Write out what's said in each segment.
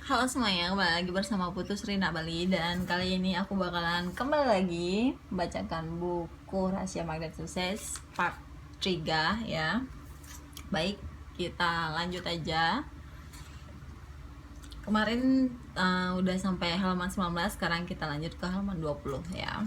Halo semuanya, kembali lagi bersama Putus Rina Bali. Dan kali ini aku bakalan kembali lagi membacakan buku Rahasia Magnet Sukses Part 3 ya. Baik, kita lanjut aja. Kemarin udah sampai halaman 19, sekarang kita lanjut ke halaman 20 ya.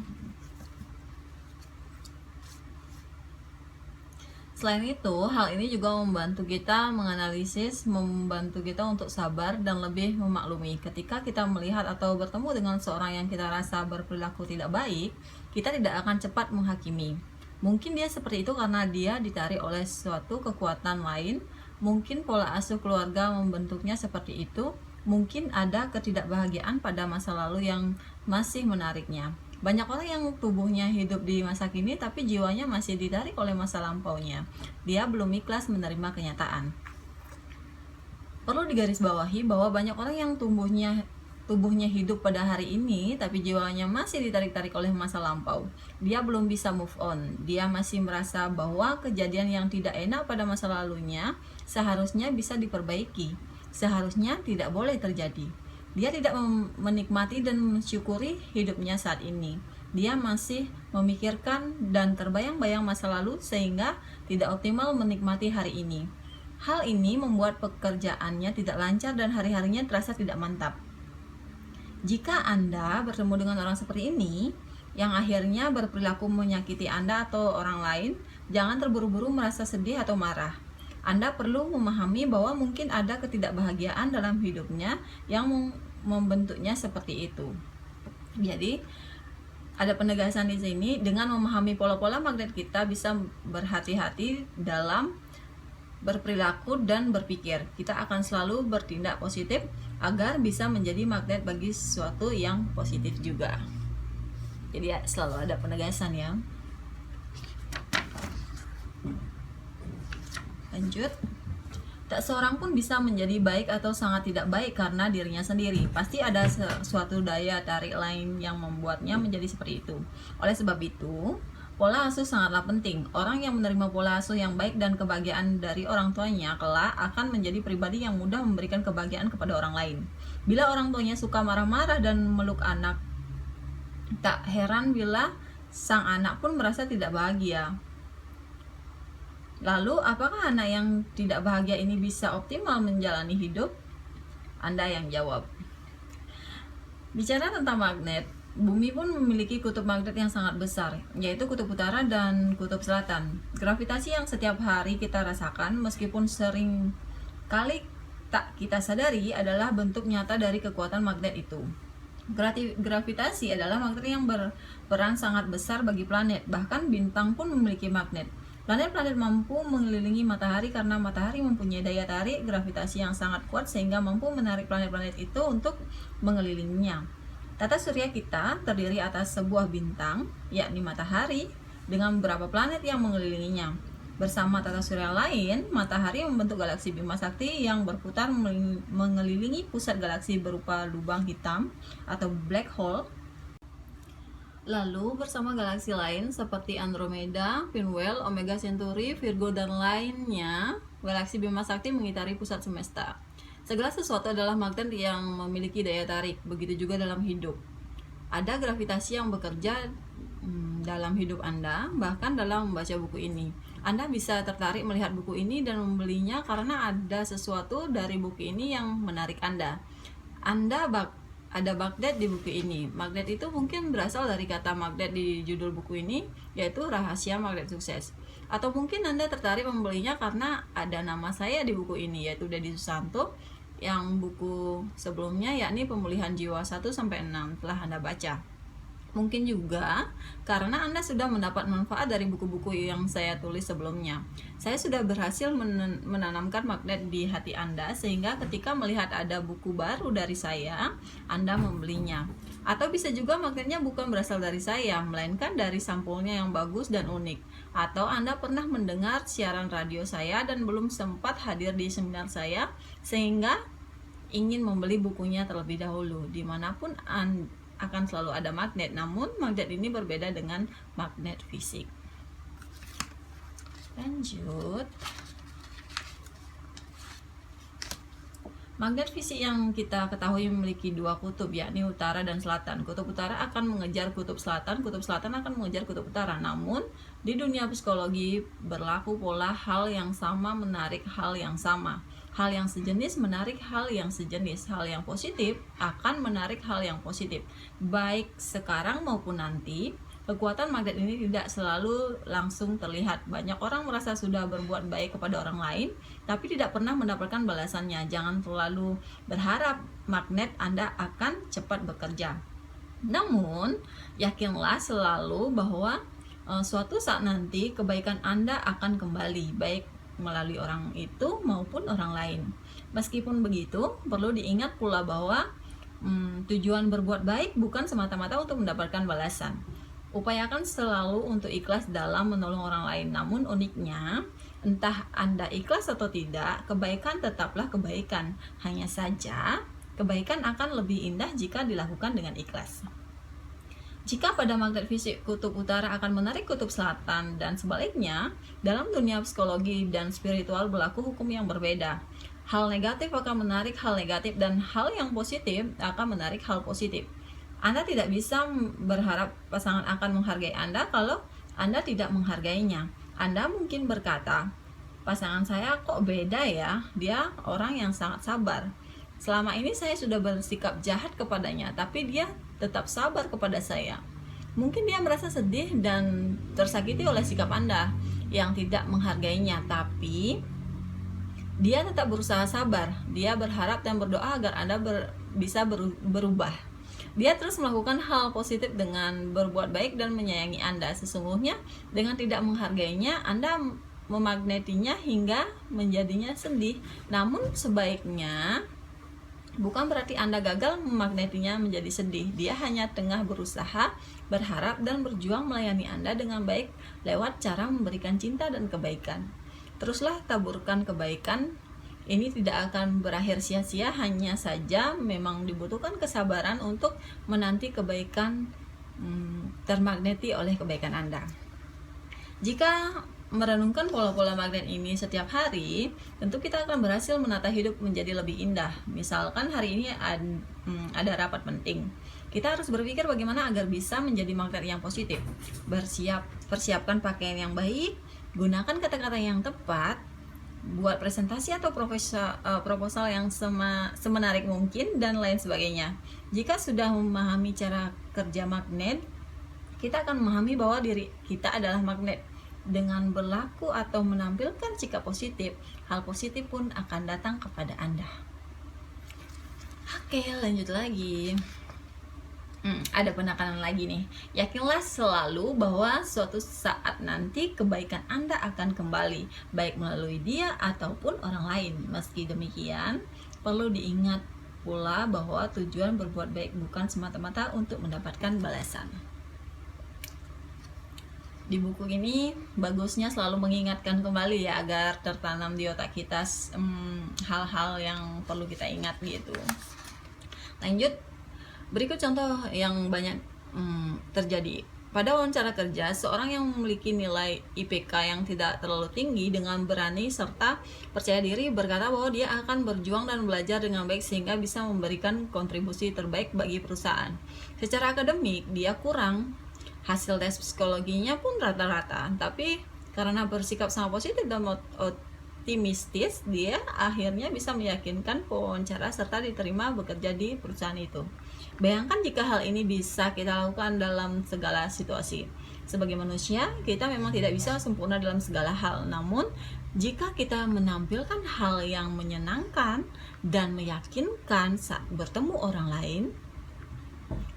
Selain itu, hal ini juga membantu kita menganalisis, membantu kita untuk sabar dan lebih memaklumi. Ketika kita melihat atau bertemu dengan seorang yang kita rasa berperilaku tidak baik, kita tidak akan cepat menghakimi. Mungkin dia seperti itu karena dia ditarik oleh suatu kekuatan lain, mungkin pola asuh keluarga membentuknya seperti itu, mungkin ada ketidakbahagiaan pada masa lalu yang masih menariknya. Banyak orang yang tubuhnya hidup di masa kini tapi jiwanya masih ditarik oleh masa lampaunya. Dia belum ikhlas menerima kenyataan. Perlu digarisbawahi bahwa banyak orang yang tubuhnya hidup pada hari ini tapi jiwanya masih ditarik-tarik oleh masa lampau. Dia belum bisa move on. Dia masih merasa bahwa kejadian yang tidak enak pada masa lalunya seharusnya bisa diperbaiki. Seharusnya tidak boleh terjadi. Dia tidak menikmati dan mensyukuri hidupnya saat ini. Dia masih memikirkan dan terbayang-bayang masa lalu sehingga tidak optimal menikmati hari ini. Hal ini membuat pekerjaannya tidak lancar dan hari-harinya terasa tidak mantap. Jika Anda bertemu dengan orang seperti ini, yang akhirnya berperilaku menyakiti Anda atau orang lain, jangan terburu-buru merasa sedih atau marah. Anda perlu memahami bahwa mungkin ada ketidakbahagiaan dalam hidupnya yang membentuknya seperti itu. Jadi, ada penegasan di sini, dengan memahami pola-pola magnet kita bisa berhati-hati dalam berperilaku dan berpikir. Kita akan selalu bertindak positif agar bisa menjadi magnet bagi sesuatu yang positif juga. Jadi selalu ada penegasan ya. Lanjut. Tak seorang pun bisa menjadi baik atau sangat tidak baik karena dirinya sendiri. Pasti ada suatu daya tarik lain yang membuatnya menjadi seperti itu. Oleh sebab itu, pola asuh sangatlah penting. Orang yang menerima pola asuh yang baik dan kebahagiaan dari orang tuanya kelak akan menjadi pribadi yang mudah memberikan kebahagiaan kepada orang lain. Bila orang tuanya suka marah-marah dan meluk anak, tak heran bila sang anak pun merasa tidak bahagia. Lalu, apakah anak yang tidak bahagia ini bisa optimal menjalani hidup? Anda yang jawab. Bicara tentang magnet, bumi pun memiliki kutub magnet yang sangat besar, yaitu kutub utara dan kutub selatan. Gravitasi yang setiap hari kita rasakan, meskipun sering kali tak kita sadari, adalah bentuk nyata dari kekuatan magnet itu. Gravitasi adalah magnet yang berperan sangat besar bagi planet, bahkan bintang pun memiliki magnet. Planet-planet mampu mengelilingi matahari karena matahari mempunyai daya tarik gravitasi yang sangat kuat sehingga mampu menarik planet-planet itu untuk mengelilinginya. Tata surya kita terdiri atas sebuah bintang, yakni matahari, dengan beberapa planet yang mengelilinginya. Bersama tata surya lain, matahari membentuk galaksi Bima Sakti yang berputar mengelilingi pusat galaksi berupa lubang hitam atau black hole. Lalu bersama galaksi lain seperti Andromeda, Pinwheel, Omega Centauri, Virgo dan lainnya, galaksi Bima Sakti mengitari pusat semesta. Segala sesuatu adalah magnet yang memiliki daya tarik, begitu juga dalam hidup. Ada gravitasi yang bekerja dalam hidup Anda, bahkan dalam membaca buku ini. Anda bisa tertarik melihat buku ini dan membelinya karena ada sesuatu dari buku ini yang menarik Anda. Ada magnet di buku ini. Magnet itu mungkin berasal dari kata magnet di judul buku ini, yaitu Rahasia Magnet Sukses. Atau mungkin Anda tertarik membelinya karena ada nama saya di buku ini, yaitu Deddy Susanto, yang buku sebelumnya yakni Pemulihan Jiwa 1-6 telah Anda baca. Mungkin juga karena Anda sudah mendapat manfaat dari buku-buku yang saya tulis sebelumnya. Saya sudah berhasil menanamkan magnet di hati Anda sehingga ketika melihat ada buku baru dari saya, Anda membelinya. Atau bisa juga magnetnya bukan berasal dari saya, melainkan dari sampulnya yang bagus dan unik. Atau Anda pernah mendengar siaran radio saya dan belum sempat hadir di seminar saya sehingga ingin membeli bukunya terlebih dahulu. Dimanapun akan selalu ada magnet, namun magnet ini berbeda dengan magnet fisik. Lanjut. Magnet fisik yang kita ketahui memiliki dua kutub, yakni utara dan selatan. Kutub utara akan mengejar kutub selatan akan mengejar kutub utara. Namun, di dunia psikologi berlaku pola hal yang sama menarik hal yang sama. Hal yang sejenis menarik hal yang sejenis. Hal yang positif akan menarik hal yang positif. Baik sekarang maupun nanti, kekuatan magnet ini tidak selalu langsung terlihat. Banyak orang merasa sudah berbuat baik kepada orang lain, tapi tidak pernah mendapatkan balasannya. Jangan terlalu berharap magnet Anda akan cepat bekerja. Namun, yakinlah selalu bahwa suatu saat nanti kebaikan Anda akan kembali, baik melalui orang itu maupun orang lain. Meskipun begitu, perlu diingat pula bahwa tujuan berbuat baik bukan semata-mata untuk mendapatkan balasan. Upayakan selalu untuk ikhlas dalam menolong orang lain. Namun uniknya, entah Anda ikhlas atau tidak, kebaikan tetaplah kebaikan. Hanya saja, kebaikan akan lebih indah jika dilakukan dengan ikhlas. Jika pada magnet fisik kutub utara akan menarik kutub selatan dan sebaliknya, dalam dunia psikologi dan spiritual berlaku hukum yang berbeda. Hal negatif akan menarik hal negatif dan hal yang positif akan menarik hal positif. Anda tidak bisa berharap pasangan akan menghargai Anda kalau Anda tidak menghargainya. Anda mungkin berkata, pasangan saya kok beda ya, dia orang yang sangat sabar. Selama ini saya sudah bersikap jahat kepadanya, tapi dia tetap sabar kepada saya. Mungkin dia merasa sedih dan tersakiti oleh sikap Anda yang tidak menghargainya, tapi dia tetap berusaha sabar. Dia berharap dan berdoa agar Anda bisa berubah. Dia terus melakukan hal positif dengan berbuat baik dan menyayangi Anda. Sesungguhnya dengan tidak menghargainya, Anda memagnetinya hingga menjadinya sedih. Namun sebaiknya bukan berarti Anda gagal memagnetinya menjadi sedih. Dia hanya tengah berusaha, berharap dan berjuang melayani Anda dengan baik lewat cara memberikan cinta dan kebaikan. Teruslah taburkan kebaikan. Ini tidak akan berakhir sia-sia, hanya saja memang dibutuhkan kesabaran untuk menanti kebaikan termagneti oleh kebaikan Anda. Jika merenungkan pola-pola magnet ini setiap hari, tentu kita akan berhasil menata hidup menjadi lebih indah. Misalkan hari ini ada rapat penting. Kita harus berpikir bagaimana agar bisa menjadi magnet yang positif. Persiapkan pakaian yang baik, gunakan kata-kata yang tepat, buat presentasi atau proposal yang semenarik mungkin, dan lain sebagainya. Jika sudah memahami cara kerja magnet, kita akan memahami bahwa diri kita adalah magnet. Dengan berlaku atau menampilkan sikap positif, hal positif pun akan datang kepada Anda. Oke, lanjut lagi. Ada penekanan lagi nih. Yakinlah selalu bahwa suatu saat nanti kebaikan Anda akan kembali, baik melalui dia ataupun orang lain. Meski demikian, perlu diingat pula bahwa tujuan berbuat baik bukan semata-mata untuk mendapatkan balasan. Di buku ini bagusnya selalu mengingatkan kembali ya, agar tertanam di otak kita hal-hal yang perlu kita ingat gitu. Lanjut, berikut contoh yang banyak terjadi. Pada wawancara kerja, seorang yang memiliki nilai IPK yang tidak terlalu tinggi dengan berani serta percaya diri berkata bahwa dia akan berjuang dan belajar dengan baik sehingga bisa memberikan kontribusi terbaik bagi perusahaan. Secara akademik, dia kurang. Hasil tes psikologinya pun rata-rata, tapi karena bersikap sangat positif dan optimistis, dia akhirnya bisa meyakinkan pewawancara serta diterima bekerja di perusahaan itu. Bayangkan jika hal ini bisa kita lakukan dalam segala situasi. Sebagai manusia, kita memang tidak bisa sempurna dalam segala hal, namun jika kita menampilkan hal yang menyenangkan dan meyakinkan saat bertemu orang lain,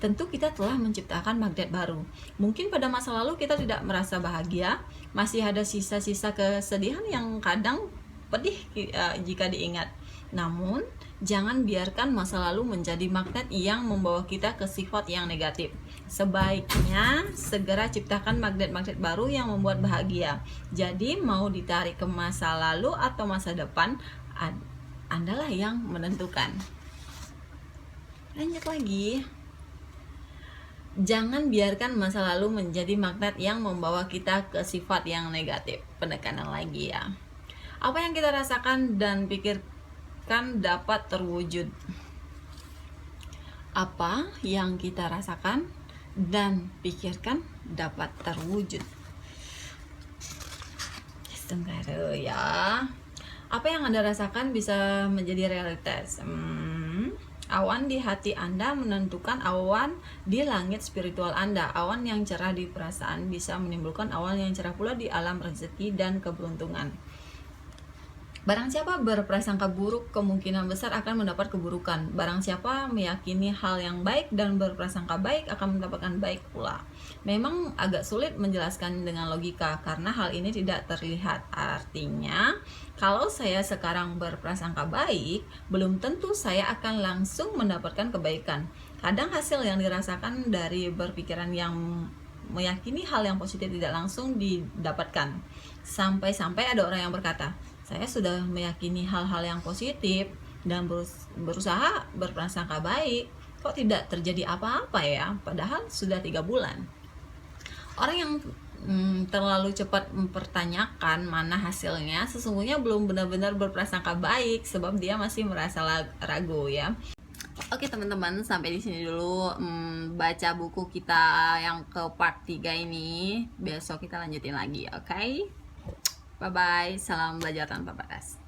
tentu kita telah menciptakan magnet baru. Mungkin pada masa lalu kita tidak merasa bahagia, masih ada sisa-sisa kesedihan yang kadang pedih jika diingat. Namun, jangan biarkan masa lalu menjadi magnet yang membawa kita ke sifat yang negatif. Sebaiknya segera ciptakan magnet-magnet baru yang membuat bahagia. Jadi, mau ditarik ke masa lalu atau masa depan, Andalah yang menentukan. Lanjut lagi. Jangan biarkan masa lalu menjadi magnet yang membawa kita ke sifat yang negatif. Penekanan lagi ya. Apa yang kita rasakan dan pikirkan rasakan dapat terwujud. Apa yang kita rasakan dan pikirkan dapat terwujud. Sebentar ya. Apa yang Anda rasakan bisa menjadi realitas. Awan di hati Anda menentukan awan di langit spiritual Anda. Awan yang cerah di perasaan bisa menimbulkan awan yang cerah pula di alam rezeki dan keberuntungan. Barang siapa berprasangka buruk, kemungkinan besar akan mendapat keburukan. Barang siapa meyakini hal yang baik dan berprasangka baik akan mendapatkan baik pula. Memang agak sulit menjelaskan dengan logika karena hal ini tidak terlihat. Artinya, kalau saya sekarang berprasangka baik, belum tentu saya akan langsung mendapatkan kebaikan. Kadang hasil yang dirasakan dari berpikiran yang meyakini hal yang positif tidak langsung didapatkan. Sampai-sampai ada orang yang berkata, saya sudah meyakini hal-hal yang positif dan berusaha berprasangka baik, kok tidak terjadi apa-apa ya, padahal sudah 3 bulan. Orang yang terlalu cepat mempertanyakan mana hasilnya sesungguhnya belum benar-benar berprasangka baik, sebab dia masih merasa ragu ya. Oke teman-teman, sampai di sini dulu baca buku kita yang ke part 3 ini. Besok kita lanjutin lagi, oke? Bye-bye, salam belajar tanpa batas.